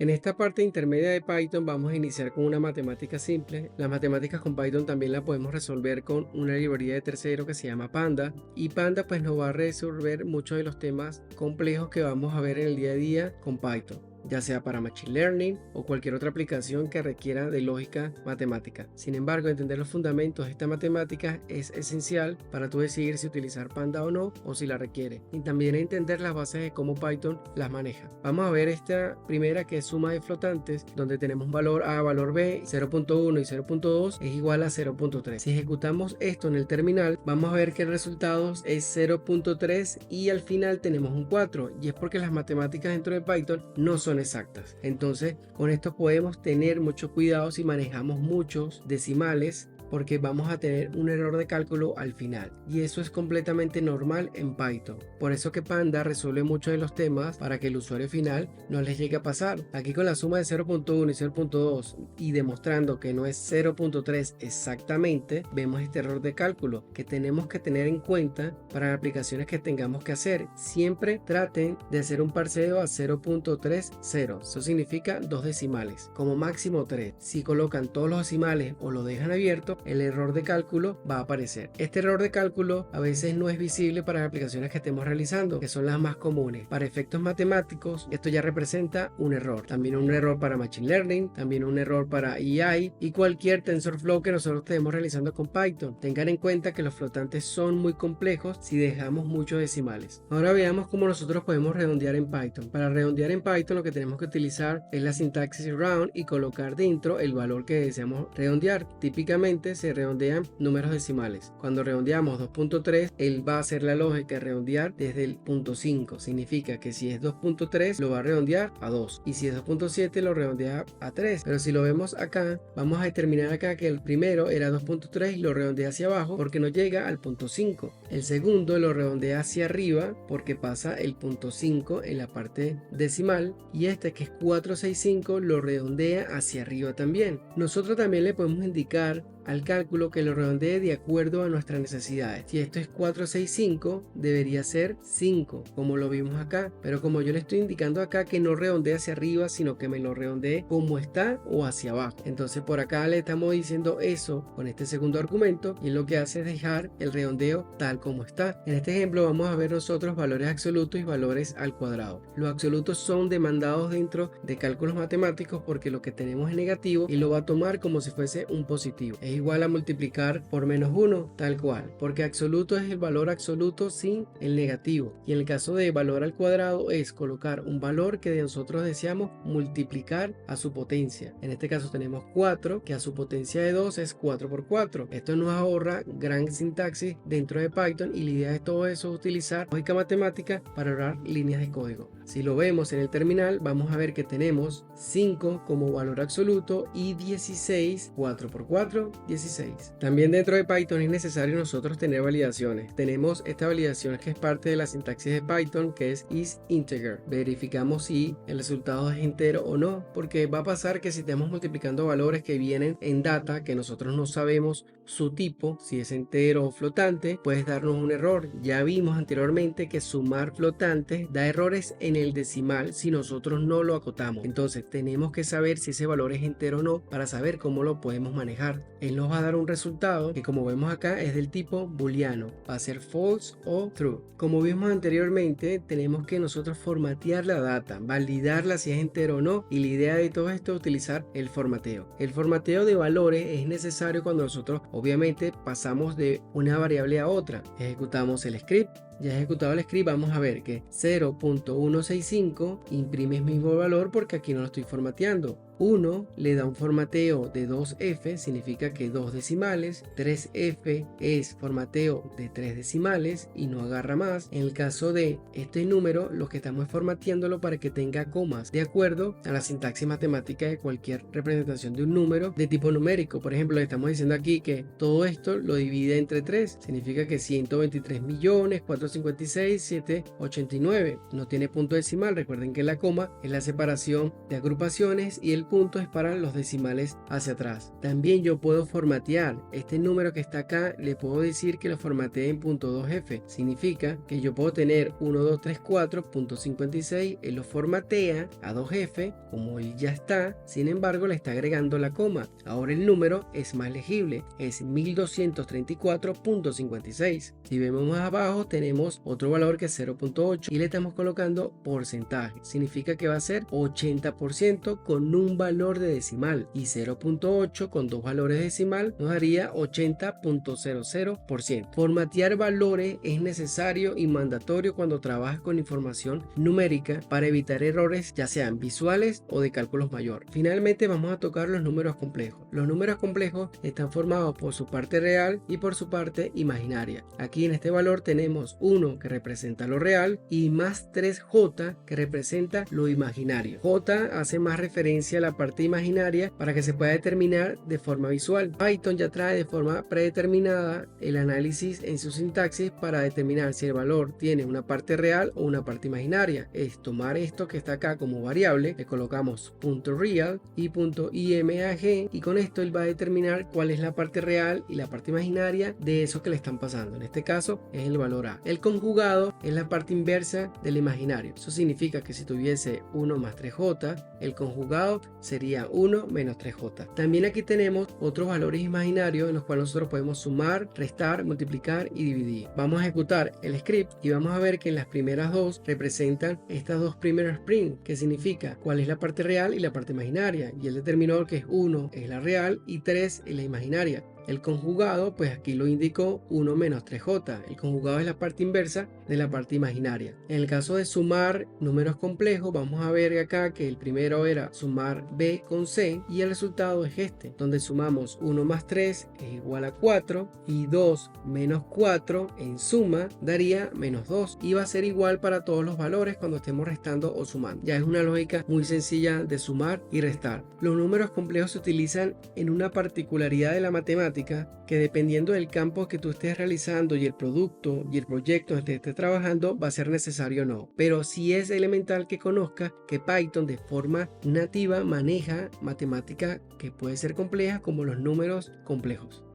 En esta parte intermedia de Python vamos a iniciar con una matemática simple. Las matemáticas con Python también la podemos resolver con una librería de tercero que se llama Panda. Y Panda pues nos va a resolver muchos de los temas complejos que vamos a ver en el día a día con Python, ya sea para Machine Learning o cualquier otra aplicación que requiera de lógica matemática. Sin embargo, entender los fundamentos de esta matemática es esencial para tú decidir si utilizar Panda o no, o si la requiere. Y también entender las bases de cómo Python las maneja. Vamos a ver esta primera, que es suma de flotantes, donde tenemos valor A, valor B, 0.1 y 0.2 es igual a 0.3. Si ejecutamos esto en el terminal, vamos a ver que el resultado es 0.3 y al final tenemos un 4, y es porque las matemáticas dentro de Python no son exactas. Entonces, con esto podemos tener mucho cuidado si manejamos muchos decimales, porque vamos a tener un error de cálculo al final, y eso es completamente normal en Python. Por eso que Panda resuelve muchos de los temas para que el usuario final no les llegue a pasar. Aquí con la suma de 0.1 y 0.2 y demostrando que no es 0.3 exactamente, vemos este error de cálculo que tenemos que tener en cuenta para las aplicaciones que tengamos que hacer. Siempre traten de hacer un parseo a 0.30. Eso significa 2 decimales, como máximo 3. Si colocan todos los decimales o lo dejan abierto, el error de cálculo va a aparecer. Este error de cálculo a veces no es visible para las aplicaciones que estemos realizando, que son las más comunes. Para efectos matemáticos, esto ya representa un error. También un error para Machine Learning, también un error para AI y cualquier TensorFlow que nosotros estemos realizando con Python. Tengan en cuenta que los flotantes son muy complejos si dejamos muchos decimales. Ahora veamos cómo nosotros podemos redondear en Python. Para redondear en Python lo que tenemos que utilizar es la sintaxis round y colocar dentro el valor que deseamos redondear. Típicamente se redondean números decimales. Cuando redondeamos 2.3, él va a hacer la lógica de redondear desde el punto 5. Significa que si es 2.3 lo va a redondear a 2, y si es 2.7 lo redondea a 3. Pero si lo vemos acá, vamos a determinar acá que el primero era 2.3 y lo redondea hacia abajo porque no llega al punto 5. El segundo lo redondea hacia arriba porque pasa el punto 5 en la parte decimal, y este, que es 465, lo redondea hacia arriba también. Nosotros también le podemos indicar al cálculo que lo redondee de acuerdo a nuestras necesidades. Si esto es 465, debería ser 5, como lo vimos acá, pero como yo le estoy indicando acá que no redondee hacia arriba, sino que me lo redondee como está o hacia abajo, entonces por acá le estamos diciendo eso con este segundo argumento, y lo que hace es dejar el redondeo tal como está. En este ejemplo vamos a ver nosotros valores absolutos y valores al cuadrado. Los absolutos son demandados dentro de cálculos matemáticos porque lo que tenemos es negativo y lo va a tomar como si fuese un positivo. Es igual a multiplicar por menos 1, tal cual, porque absoluto es el valor absoluto sin el negativo, y en el caso de valor al cuadrado es colocar un valor que nosotros deseamos multiplicar a su potencia. En este caso tenemos 4, que a su potencia de 2 es 4 por 4. Esto nos ahorra gran sintaxis dentro de Python, y la idea de todo eso es utilizar lógica matemática para ahorrar líneas de código. Si lo vemos en el terminal, vamos a ver que tenemos 5 como valor absoluto y 16, 4 por 4, 16. También dentro de Python es necesario nosotros tener validaciones. Tenemos esta validación que es parte de la sintaxis de Python, que es isInteger. Verificamos si el resultado es entero o no, porque va a pasar que si estamos multiplicando valores que vienen en data que nosotros no sabemos su tipo, si es entero o flotante, puede darnos un error. Ya vimos anteriormente que sumar flotantes da errores en el decimal si nosotros no lo acotamos. Entonces tenemos que saber si ese valor es entero o no para saber cómo lo podemos manejar. Él nos va a dar un resultado que, como vemos acá, es del tipo booleano, va a ser false o true. Como vimos anteriormente, tenemos que nosotros formatear la data, validarla si es entero o no, y la idea de todo esto es utilizar el formateo. El formateo de valores es necesario cuando nosotros obviamente pasamos de una variable a otra. Ejecutamos el script. Ya ejecutado el script, vamos a ver que 0.165 imprime el mismo valor porque aquí no lo estoy formateando. 1 le da un formateo de 2F, significa que 2 decimales. 3F es formateo de 3 decimales y no agarra más. En el caso de este número, lo que estamos es formateándolo para que tenga comas, de acuerdo a la sintaxis matemática de cualquier representación de un número de tipo numérico. Por ejemplo, le estamos diciendo aquí que todo esto lo divide entre 3, significa que 123.400.000 0.56789. No tiene punto decimal. Recuerden que la coma es la separación de agrupaciones y el punto es para los decimales hacia atrás. También yo puedo formatear este número que está acá, le puedo decir que lo formatee en .2f. Significa que yo puedo tener 1234.56, él lo formatea a 2f, como él ya está, sin embargo le está agregando la coma. Ahora el número es más legible, es 1234.56. Si vemos más abajo tenemos otro valor que es 0.8 y le estamos colocando porcentaje. Significa que va a ser 80% con un valor de decimal y 0.8 con dos valores decimal nos daría 80.00%. Formatear valores es necesario y mandatorio cuando trabajas con información numérica para evitar errores ya sean visuales o de cálculos mayor. Finalmente vamos a tocar los números complejos. Los números complejos están formados por su parte real y por su parte imaginaria. Aquí en este valor tenemos 1 que representa lo real y más 3j que representa lo imaginario. J hace más referencia a la parte imaginaria para que se pueda determinar de forma visual. Python ya trae de forma predeterminada el análisis en su sintaxis para determinar si el valor tiene una parte real o una parte imaginaria. Es tomar esto que está acá como variable, le colocamos .real y .imag y con esto él va a determinar cuál es la parte real y la parte imaginaria de eso que le están pasando. En este caso es el valor A. El conjugado es la parte inversa del imaginario. Eso significa que si tuviese 1 más 3j, el conjugado sería 1 menos 3j. También aquí tenemos otros valores imaginarios en los cuales nosotros podemos sumar, restar, multiplicar y dividir. Vamos a ejecutar el script y vamos a ver que en las primeras dos representan estas dos primeros strings, que significa cuál es la parte real y la parte imaginaria, y él determinó que es 1 es la real y 3 es la imaginaria. El conjugado, pues aquí lo indicó 1 menos 3j. El conjugado es la parte inversa de la parte imaginaria. En el caso de sumar números complejos, vamos a ver acá que el primero era sumar b con c y el resultado es este, donde sumamos 1 más 3 es igual a 4 y 2 menos 4 en suma daría menos 2 y va a ser igual para todos los valores cuando estemos restando o sumando. Ya es una lógica muy sencilla de sumar y restar. Los números complejos se utilizan en una particularidad de la matemática que dependiendo del campo que tú estés realizando y el producto y el proyecto en el que estés trabajando va a ser necesario o no, pero sí es elemental que conozca que Python de forma nativa maneja matemática que puede ser compleja como los números complejos.